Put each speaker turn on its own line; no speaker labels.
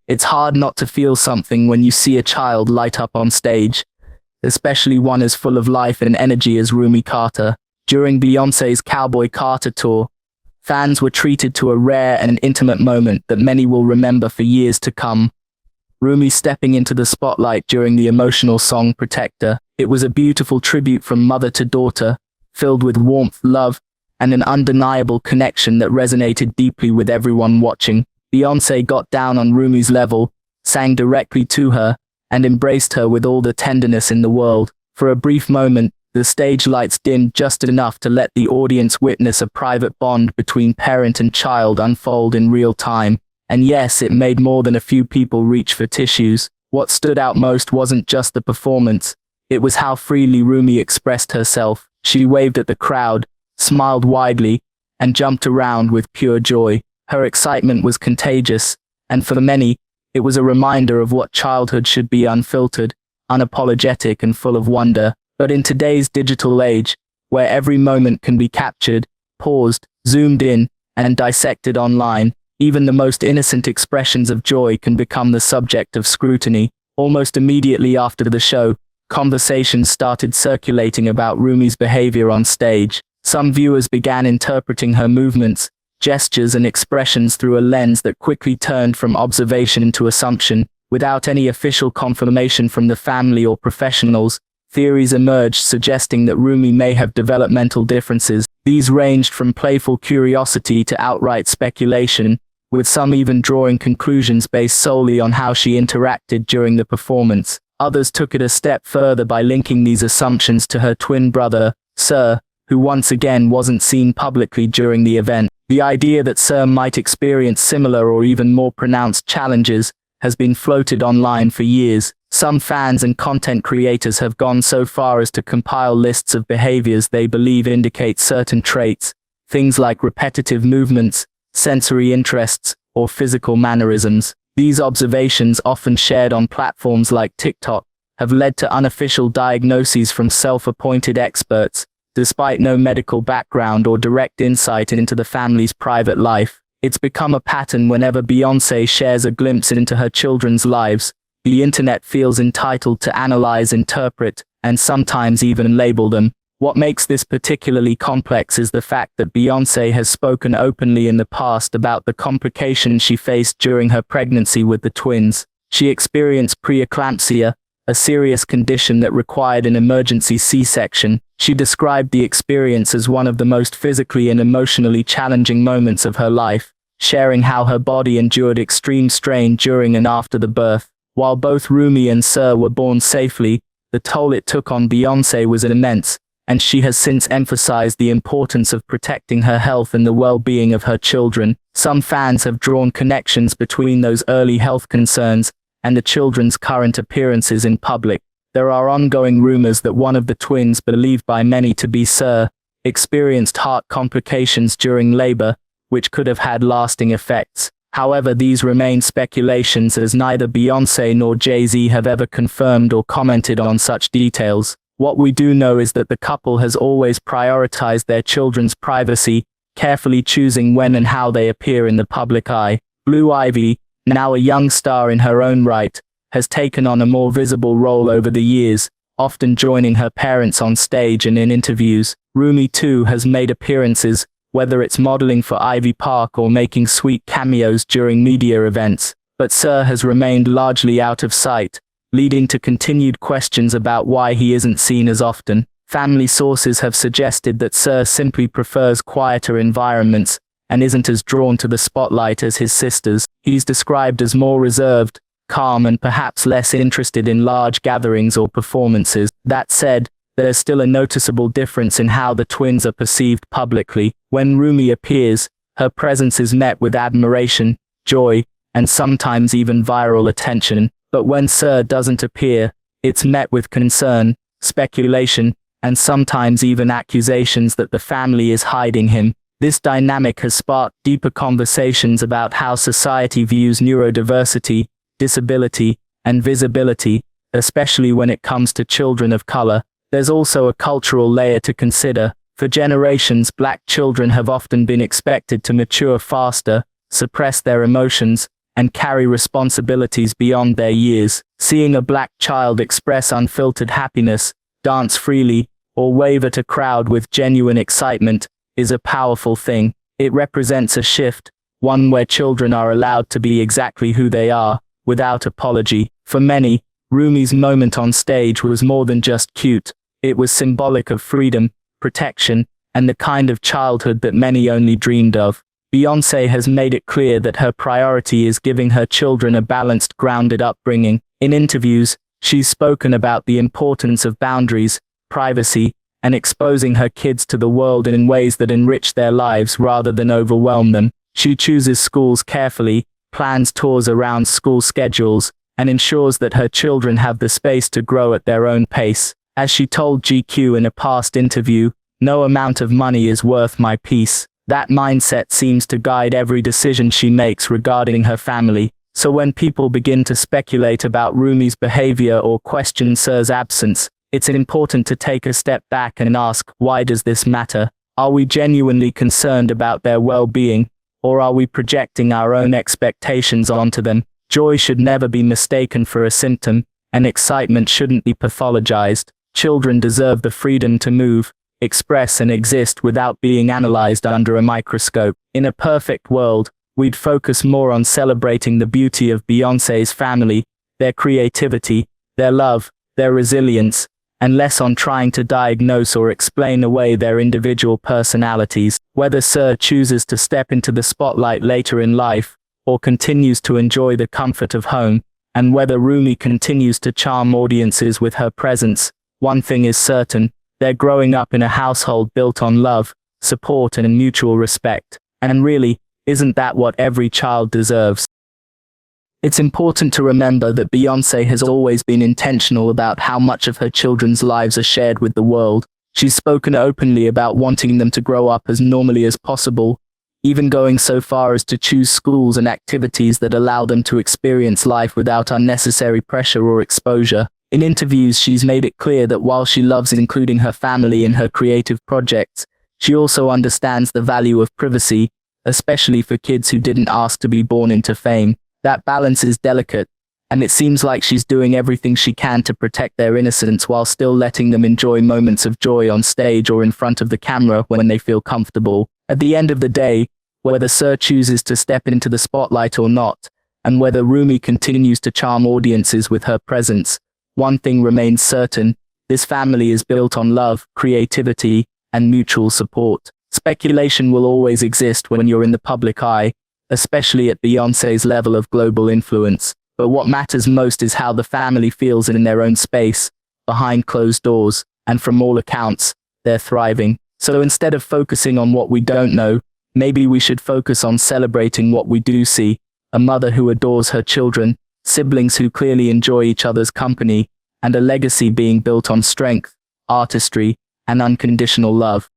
It's hard not to feel something when you see a child light up on stage, especially one as full of life and energy as Rumi Carter. During Beyoncé's Cowboy Carter tour, fans were treated to a rare and intimate moment that many will remember for years to come. Rumi stepping into the spotlight during the emotional song Protector. It was a beautiful tribute from mother to daughter, filled with warmth, love, and an undeniable connection that resonated deeply with everyone watching. Beyoncé got down on Rumi's level, sang directly to her, and embraced her with all the tenderness in the world. For a brief moment, the stage lights dimmed just enough to let the audience witness a private bond between parent and child unfold in real time. And yes, it made more than a few people reach for tissues. What stood out most wasn't just the performance, it was how freely Rumi expressed herself. She waved at the crowd, smiled widely, and jumped around with pure joy. Her excitement was contagious, and for many, it was a reminder of what childhood should be: unfiltered, unapologetic, and full of wonder. But in today's digital age, where every moment can be captured, paused, zoomed in, and dissected online, even the most innocent expressions of joy can become the subject of scrutiny. Almost immediately after the show, conversations started circulating about Rumi's behavior on stage. Some viewers began interpreting her movements, gestures, and expressions through a lens that quickly turned from observation to assumption. Without any official confirmation from the family or professionals, theories emerged suggesting that Rumi may have developmental differences. These ranged from playful curiosity to outright speculation, with some even drawing conclusions based solely on how she interacted during the performance. Others took it a step further by linking these assumptions to her twin brother, Sir, who once again wasn't seen publicly during the event. The idea that Sir might experience similar or even more pronounced challenges has been floated online for years. Some fans and content creators have gone so far as to compile lists of behaviors they believe indicate certain traits, things like repetitive movements, sensory interests, or physical mannerisms. These observations, often shared on platforms like TikTok, have led to unofficial diagnoses from self-appointed experts, despite no medical background or direct insight into the family's private life. It's become a pattern whenever Beyoncé shares a glimpse into her children's lives. The internet feels entitled to analyze, interpret, and sometimes even label them. What makes this particularly complex is the fact that Beyoncé has spoken openly in the past about the complications she faced during her pregnancy with the twins. She experienced preeclampsia, a serious condition that required an emergency C-section. She described the experience as one of the most physically and emotionally challenging moments of her life, sharing how her body endured extreme strain during and after the birth. While both Rumi and Sir were born safely, the toll it took on Beyoncé was immense, and she has since emphasized the importance of protecting her health and the well-being of her children. Some fans have drawn connections between those early health concerns and the children's current appearances in public. There are ongoing rumors that one of the twins, believed by many to be Sir, experienced heart complications during labor, which could have had lasting effects. However, these remain speculations, as neither Beyoncé nor Jay-Z have ever confirmed or commented on such details. What we do know is that the couple has always prioritized their children's privacy, carefully choosing when and how they appear in the public eye. Ru𝙈i, now a young star in her own right, has taken on a more visible role over the years, often joining her parents on stage and in interviews. Rumi too has made appearances, whether it's modeling for Ivy Park or making sweet cameos during media events. But Sir has remained largely out of sight, leading to continued questions about why he isn't seen as often. Family sources have suggested that Sir simply prefers quieter environments and isn't as drawn to the spotlight as his sisters. He's described as more reserved, calm, and perhaps less interested in large gatherings or performances. That said, there's still a noticeable difference in how the twins are perceived publicly. When Rumi appears, her presence is met with admiration, joy, and sometimes even viral attention. But when Sir doesn't appear, it's met with concern, speculation, and sometimes even accusations that the family is hiding him. This dynamic has sparked deeper conversations about how society views neurodiversity, disability, and visibility, especially when it comes to children of color. There's also a cultural layer to consider. For generations, Black children have often been expected to mature faster, suppress their emotions, and carry responsibilities beyond their years. Seeing a black child express unfiltered happiness, dance freely, or wave at a crowd with genuine excitement is a powerful thing. It represents a shift, one where children are allowed to be exactly who they are, without apology. For many, Rumi's moment on stage was more than just cute. It was symbolic of freedom, protection, and the kind of childhood that many only dreamed of. Beyoncé has made it clear that her priority is giving her children a balanced, grounded upbringing. In interviews, she's spoken about the importance of boundaries, privacy, and exposing her kids to the world in ways that enrich their lives rather than overwhelm them. She chooses schools carefully, plans tours around school schedules, and ensures that her children have the space to grow at their own pace. As she told GQ in a past interview, "No amount of money is worth my peace." That mindset seems to guide every decision she makes regarding her family. So when people begin to speculate about Rumi's behavior or question Sir's absence, it's important to take a step back and ask, why does this matter? Are we genuinely concerned about their well-being, or are we projecting our own expectations onto them? Joy should never be mistaken for a symptom, and excitement shouldn't be pathologized. Children deserve the freedom to move, express and exist without being analyzed under a microscope. In a perfect world, we'd focus more on celebrating the beauty of Beyoncé's family, their creativity, their love, their resilience, and less on trying to diagnose or explain away their individual personalities. Whether Sir chooses to step into the spotlight later in life, or continues to enjoy the comfort of home, and whether Ruми continues to charm audiences with her presence, one thing is certain: they're growing up in a household built on love, support and mutual respect. And really, isn't that what every child deserves? It's important to remember that Beyoncé has always been intentional about how much of her children's lives are shared with the world. She's spoken openly about wanting them to grow up as normally as possible, even going so far as to choose schools and activities that allow them to experience life without unnecessary pressure or exposure. In interviews, she's made it clear that while she loves including her family in her creative projects, she also understands the value of privacy, especially for kids who didn't ask to be born into fame. That balance is delicate, and it seems like she's doing everything she can to protect their innocence while still letting them enjoy moments of joy on stage or in front of the camera when they feel comfortable. At the end of the day, whether Sir chooses to step into the spotlight or not, and whether Rumi continues to charm audiences with her presence, one thing remains certain: this family is built on love, creativity, and mutual support. Speculation will always exist when you're in the public eye, especially at Beyoncé's level of global influence. But what matters most is how the family feels in their own space, behind closed doors, and from all accounts, they're thriving. So instead of focusing on what we don't know, maybe we should focus on celebrating what we do see: a mother who adores her children, siblings who clearly enjoy each other's company, and a legacy being built on strength, artistry, and unconditional love.